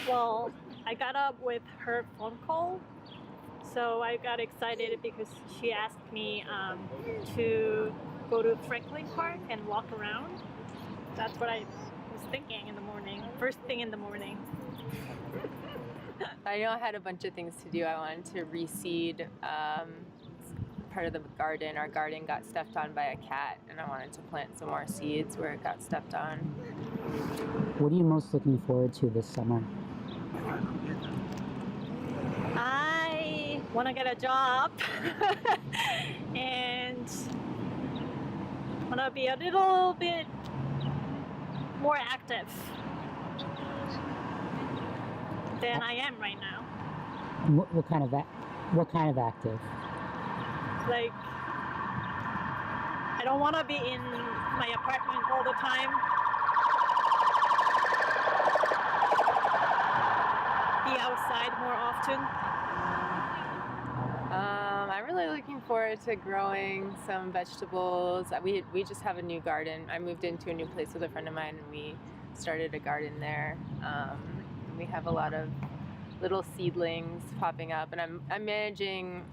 Well, I got up with her phone call, so I got excited because she asked me to go to Franklin Park and walk around. That's what I was thinking in the morning, first thing in the morning. I know I had a bunch of things to do. I wanted to reseed part of the garden. Our garden got stepped on by a cat, and I wanted to plant some more seeds where it got stepped on. What are you most looking forward to this summer? I want to get a job and want to be a little bit more active than I am right now. What kind of active? Like, I don't want to be in my apartment all the time. Be outside more often. I'm really looking forward to growing some vegetables. We just have a new garden. I moved into a new place with a friend of mine, and we started a garden there. We have a lot of little seedlings popping up, and I'm managing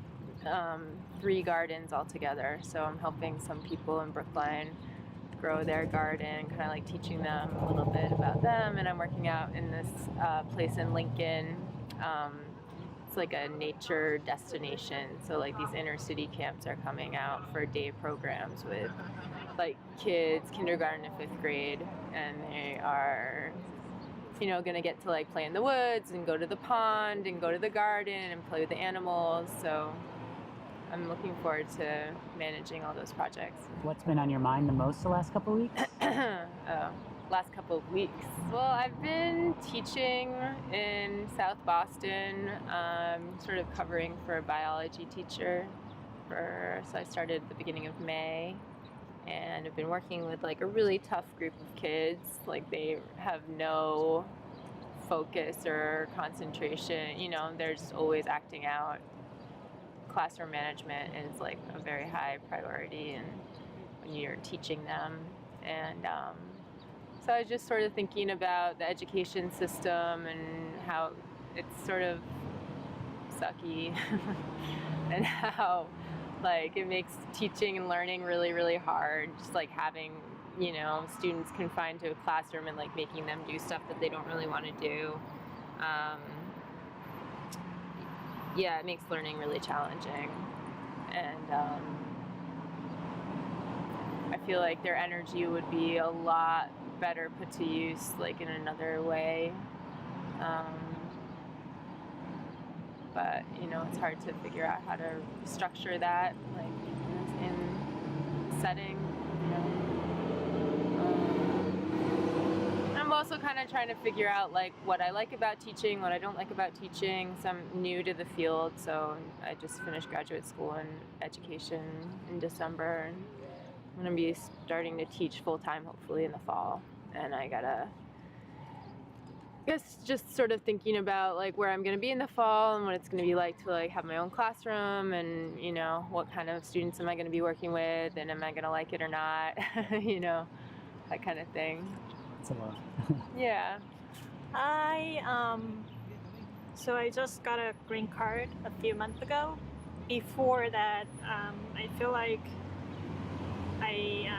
3 gardens altogether. So I'm helping some people in Brookline grow their garden, kind of like teaching them a little bit about them. And I'm working out in this place in Lincoln. It's like a nature destination. So like these inner city camps are coming out for day programs with like kids, kindergarten to 5th grade, and they are, gonna get to like play in the woods and go to the pond and go to the garden and play with the animals. So I'm looking forward to managing all those projects. What's been on your mind the most the last couple of weeks? Last couple of weeks. Well, I've been teaching in South Boston, sort of covering for a biology teacher. So I started at the beginning of May, and I've been working with like a really tough group of kids. Like they have no focus or concentration. They're just always acting out. Classroom management is like a very high priority, and when you're teaching them, and so I was just sort of thinking about the education system and how it's sort of sucky and how like it makes teaching and learning really, really hard. Just like having, students confined to a classroom and like making them do stuff that they don't really want to do. It makes learning really challenging. And I feel like their energy would be a lot better put to use like in another way, but it's hard to figure out how to structure that like in setting. I'm also kind of trying to figure out like what I like about teaching, what I don't like about teaching. So I'm new to the field, so I just finished graduate school in education in December, and I'm going to be starting to teach full-time hopefully in the fall. And I guess just sort of thinking about like where I'm going to be in the fall and what it's going to be like to like have my own classroom, and what kind of students am I going to be working with, and am I going to like it or not, that kind of thing. It's a lot. Yeah. So I just got a green card a few months ago. Before that, I feel like I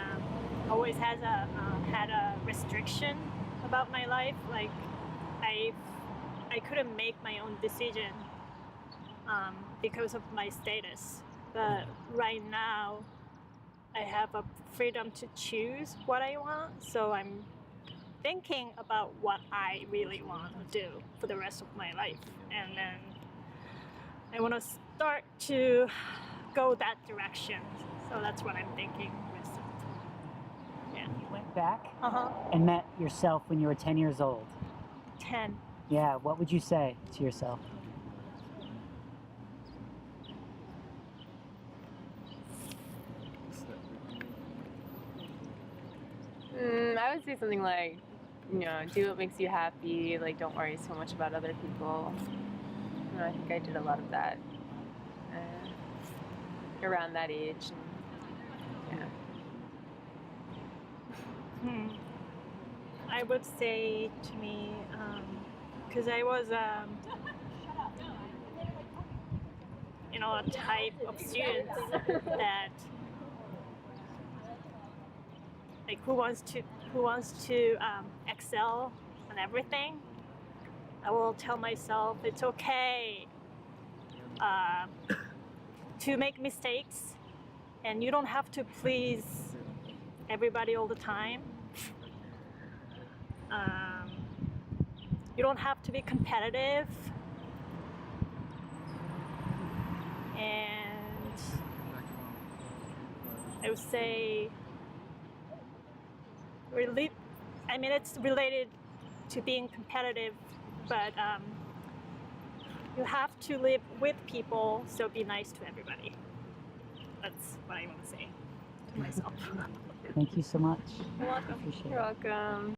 always had a restriction about my life. Like I couldn't make my own decision because of my status. But right now, I have a freedom to choose what I want. So I'm thinking about what I really want to do for the rest of my life, and then I want to start to go that direction. So that's what I'm thinking. Yeah. You went back Uh-huh. and met yourself when you were 10 years old. 10. Yeah, what would you say to yourself? I would say something like, do what makes you happy, like don't worry so much about other people. I think I did a lot of that around that age. I would say to me, because I was a type of students that like who wants to excel on everything. I will tell myself it's okay to make mistakes, and you don't have to please everybody all the time. You don't have to be competitive, and I would say it's related to being competitive, but you have to live with people, so be nice to everybody. That's what I want to say to myself. Thank you so much. You're welcome. Appreciate it. You're welcome.